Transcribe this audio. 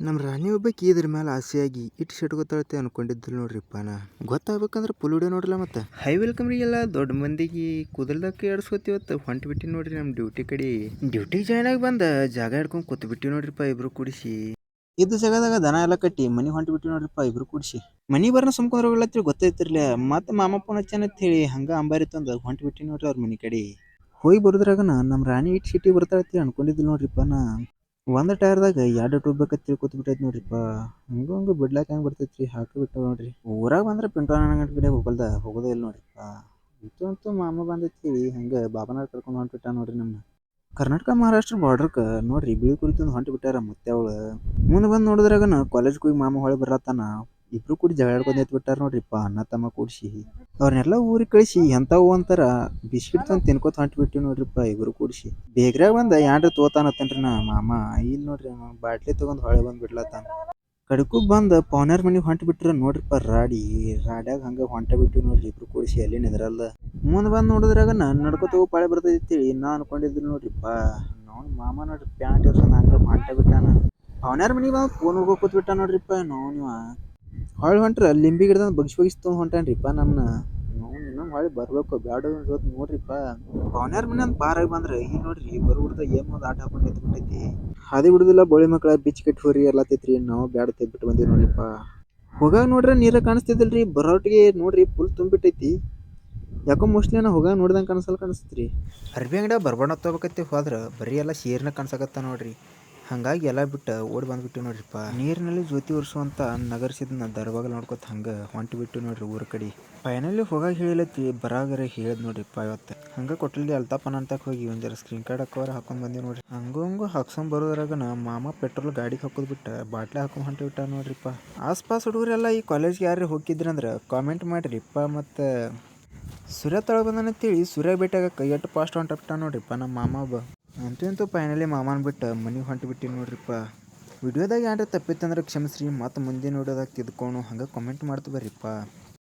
ನಮ್ಮ ರಾಣಿ ಒಬ್ಬಾಕಿ ಇದ್ರ ಮೇಲೆ ಆಸೆಯಾಗಿ ಇಟ್ಟು ಸಿಟ್ಕೋತಾಳತ್ತೆ ಅನ್ಕೊಂಡಿದ್ದಿಲ್ಲ ನೋಡ್ರಿಪ್ಪ ನಾ. ಗೊತ್ತಾಗ್ಬೇಕಂದ್ರೆ ಫುಲ್ ವಿಡಿಯೋ ನೋಡ್ರಲ್ಲ ಮತ್ತೆ. ಹೈ ವೆಲ್ಕಮ್ ರೀ ಎಲ್ಲ ದೊಡ್ಡ ಮಂದಿಗೆ ಕುದಲ್ದಕ್ಕೆ ಆಡಿಸ್ಕೊತೀವತ್ತು ಹೊಂಟು ಬಿಟ್ಟು ನೋಡ್ರಿ ನಮ್ಮ ಡ್ಯೂಟಿ ಕಡೆ. ಡ್ಯೂಟಿಗೆ ಜಾಯ್ನ್ ಆಗಿ ಬಂದ ಜಾಗ ಹಿಡ್ಕೊಂಡು ಕೂತ್ ಬಿಟ್ಟು ನೋಡ್ರಿಪ್ಪ ಇಬ್ರು ಕೂಡಿಸಿ. ಇದ್ದ ಜಾಗದಾಗ ದನ ಎಲ್ಲ ಕಟ್ಟಿ ಮನೆ ಹೊಂಟು ಬಿಟ್ಟು ನೋಡ್ರಿಪ್ಪ ಇಬ್ರು ಕೂಡಿಸಿ. ಮನಿ ಬರ್ನ ಸುಮ್ಕೊಂಡ್ರಲ್ಲತ್ತಿ ಗೊತ್ತೈತಿರ್ಲಿ ಮತ್ತೆ ಮಾಮ ಫೋನ್ ಹಚ್ಚನಂತ ಹೇಳಿ ಹಂಗ ಅಂಬಾರಿ ತಂದು ಹೊಂಟು ಬಿಟ್ಟು ನೋಡ್ರಿ ಅವ್ರ ಮನೆ ಕಡೆ. ಹೋಗಿ ಬರೋದ್ರಾಗನ ನಮ್ಮ ರಾಣಿ ಇಟ್ಟು ಸಿಟಿ ಬರ್ತಾಳತ್ತಿ ಅನ್ಕೊಂಡಿದ್ದಿಲ್ಲ ನೋಡ್ರಿಪ್ಪ ನಾ. ಒಂದು ಟೈರ್ದಾಗ ಎರಡು ಟ್ಯೂಬ್ ಬೇಕಂತ ತಿಳಿ ಕೂತ್ ಬಿಟ್ಟೈತಿ ನೋಡ್ರಿಪ್ಪ. ಹಂಗ ಬಿಡ್ಲಾಕ ಹೆಂಗೆ ಬರ್ತೈತ್ರಿ ಹಾಕಿ ಬಿಟ್ಟ ನೋಡ್ರಿ. ಊರಾಗ ಬಂದ್ರೆ ಪಿಂಟೋನ ಕಡೆ ಹೋಗೋದೇ ಇಲ್ಲ ನೋಡ್ರಿಪ್ಪ. ಅಂತೂ ಮಾಮ ಬಂದೈತಿ ಹಂಗೆ ಬಾಬಾನ ಕರ್ಕೊಂಡು ಹೊಂಟ್ಬಿಟ್ಟ ನೋಡ್ರಿ ನಮ್ಮ ಕರ್ನಾಟಕ ಮಹಾರಾಷ್ಟ್ರ ಬಾರ್ಡರ್ಗೆ ನೋಡ್ರಿ ಬಿಳಿ ಕುರಿತು ಹೊಂಟು ಬಿಟ್ಟಾರ ಮತ್ತೆ ಅವಳು. ಮುಂದೆ ಬಂದು ನೋಡಿದ್ರಾಗನ ಕಾಲೇಜ್ಗೆ ಹೋಗಿ ಮಾಮ ಹೊಳೆ ಬರತ್ತಾನ. ಇಬ್ರು ಕೂಡಿ ಜಗಳ ಆಡ್ಕೊಂಡು ಎದ್ದು ಬಿಟ್ಟಾರ ನೋಡ್ರಿಪ್ಪ ಅಣ್ಣ ತಮ್ಮ ಕೂಡಿಸಿ. ಅವ್ರನ್ನೆಲ್ಲ ಊರಿಗೆ ಕಳಿಸಿ ಎಂಥವು ಅಂತಾರ ಬಿಸ್ಕಿಟ್ ತಂದು ತಿನ್ಕೋತ ಹೊಂಟು ಬಿಟ್ಟು ನೋಡ್ರಿಪ್ಪ ಇಬ್ರು ಕೂಡಿಸಿ. ಬೇಗ್ರಾಗ ಬಂದ ಏನ್ರ ತೋತಾನತ್ತನ್ರಿ ನಾ ಮಾಮ ಇಲ್ಲಿ ನೋಡ್ರಿ ಬಾಟ್ಲಿ ತಗೊಂಡ್ ಹೊಳೆ ಬಂದು ಬಿಡ್ಲತ್ತಾನ. ಕಡಕು ಬಂದು ಪವನ್ಯಾರ ಮನೆಗೆ ಹೊಂಟು ಬಿಟ್ರ ನೋಡ್ರಿಪ್ಪ ರಾಡ್ಯಾಗ ಹಂಗೆ ಹೊಂಟ ಬಿಟ್ಟು ನೋಡ್ರಿ ಇಬ್ರು ಕೂಡಿಸಿ ಎಲ್ಲಿ ನಿದ್ರಲ್ಲ. ಮುಂದೆ ಬಂದು ನೋಡಿದ್ರಾಗ ನಡ್ಕೋತ ಹೋಗಿ ಪಾಳೆ ಬರ್ತೈತಿ ನಾ ಅನ್ಕೊಂಡಿದ್ರು ನೋಡ್ರಿಪ್ಪ. ನಾವು ಮಾಮ ನೋಡ್ರಿ ಪ್ಯಾಂಟ್ ಇರ್ಸೊಂದು ಹಂಗೆ ಹೊಂಟ ಬಿಟ್ಟಾನ. ಪವನ್ಯಾರ ಮನೆಗೆ ಬಂದು ಫೋನ್ ಹೋಗೋ ಕೂತ್ ಬಿಟ್ಟ ನೋಡ್ರಿಪ್ಪ ನೀವ ಹೊಳೆ ಹೊಂಟ್ರ ಲಿಂಬಿ ಗಿಡದಂದು ಬಗ್ಸಿ ತೊಗೊಂಡು ಹೊಂಟಾನ್ರಿಪ್ಪ ನಮ್ಮನ್ನ. ಇನ್ನೊಂದು ಹೊಳೆ ಬರ್ಬೇಕು ಬ್ಯಾಡ ನೋಡ್ರಿಪ್ಪ. ಪವನ್ಯಾರ ಮನೆ ಒಂದು ಪಾರಾಗಿ ಬಂದ್ರೆ ಈಗ ನೋಡ್ರಿ ಬರುಬಿಡ್ದ ಏನ್ ಒಂದು ಆಟ ಹಾಕೊಂಡು ಎದ್ದು ಬಿಟ್ಟೈತಿ. ಹಾದಿ ಬಿಡುದಿಲ್ಲ ಬೋಳಿ ಮಕ್ಕಳ ಬಿಚ್ಚಿ ಕಟ್ಟಿ ಹೋರಿ ಎಲ್ಲತ್ತೈತ್ರಿ ನಾವು ಬ್ಯಾಡ ತೆಗ್ಬಿಟ್ಟು ಬಂದೀವಿ ನೋಡ್ರಿಪ್ಪ. ಹೋಗಾಗ ನೋಡ್ರೆ ನೀರ ಕಾಣಿಸ್ತಿದಿಲ್ರಿ ಬರೋಟಿಗೆ ನೋಡ್ರಿ ಫುಲ್ ತುಂಬಿಟ್ಟೈತಿ. ಯಾಕೋ ಮೋಸ್ಟ್ಲಿ ನಾ ಹೋಗಾಗ ನೋಡ್ದಂಗೆ ಕಾಣಿಸ್ತೈತ್ರಿ. ಅರ್ಬಿ ಅಂಗಡಿ ಬರ್ಬಣ್ಣ ತಗೋಬೇಕತ್ತಿ ಹೋದ್ರೆ ಬರೀ ಎಲ್ಲ ಸೀರ್ನ ಕಾಣಿಸಕತ್ತ ನೋಡ್ರಿ. ಹಂಗಾಗಿ ಎಲ್ಲ ಬಿಟ್ಟು ಓಡಿ ಬಂದ್ಬಿಟ್ಟು ನೋಡ್ರಿಪ್ಪ. ನೀರಿನಲ್ಲಿ ಜ್ಯೋತಿ ಉರ್ಸುವಂತ ನಗರ್ಸಿದ್ನ ದರ್ಬಾಗಲ್ ನೋಡ್ಕೊತ ಹಂಗೆ ಹೊಂಟು ಬಿಟ್ಟು ನೋಡ್ರಿ ಊರ ಕಡೆ. ಫೈನಲಿ ಹೋಗಾಗ ಹೇಳಿಲತ್ತಿ ಬರಾಗರೆ ಹೇಳಿದ್ ನೋಡ್ರಿಪ್ಪ ಇವತ್ತು. ಹಂಗೆ ಕೊಟ್ಟಲ್ಲಿ ಅಲ್ತಾಪನ ಅಂತಕ್ಕೆ ಹೋಗಿ ಒಂದು ಜರ ಸ್ಕ್ರೀನ್ ಕಾರ್ಡ್ ಹಾಕೋರ ಹಾಕೊಂಡು ಬಂದೀವಿ ನೋಡ್ರಿ. ಹಂಗೂ ಹಾಕ್ಸೊಂಡ್ ಬರೋದ್ರಾಗನ ಮಾಮ ಪೆಟ್ರೋಲ್ ಗಾಡಿಗೆ ಹಾಕೋದು ಬಿಟ್ಟು ಬಾಟ್ಲಿ ಹಾಕೊಂಡು ಹೊಂಟು ಬಿಟ್ಟ ನೋಡ್ರಿಪ್ಪ. ಆಸ್ಪಾಸ್ ಹುಡುಗರೆಲ್ಲ ಈ ಕಾಲೇಜ್ಗೆ ಯಾರು ಹೋಗಿದ್ರಂದ್ರೆ ಕಾಮೆಂಟ್ ಮಾಡಿರಿಪ್ಪ. ಮತ್ತು ಸೂರ್ಯ ತಳ ಬಂದನಂತೇಳಿ ಸೂರ್ಯ ಭೇಟಿಯಾಗಕ್ಕೆ ಎಷ್ಟು ಫಾಸ್ಟ್ ಹೊಂಟಬಿಟ್ಟ ನೋಡ್ರಿಪ್ಪ ನಮ್ಮ ಮಾಮ ಒಬ್ಬ. ಅಂತೂ ಫೈನಲಿ ಮಾಮನ ಬಿಟ್ಟು ಮನೆಗೆ ಹೊಂಟು ಬಿಟ್ಟು ನೋಡ್ರಿಪ್ಪ. ವಿಡಿಯೋದಾಗ ಏನಾರ ತಪ್ಪಿತ್ತಂದ್ರೆ ಕ್ಷಮಿಸ್ರಿ. ಮತ್ತು ಮುಂದಿನ ವಿಡಿಯೋದಾಗ ತಿದ್ಕೊಂಡು ಹಂಗೆ ಕಾಮೆಂಟ್ ಮಾಡ್ತು ಬರ್ರಿಪ್ಪ.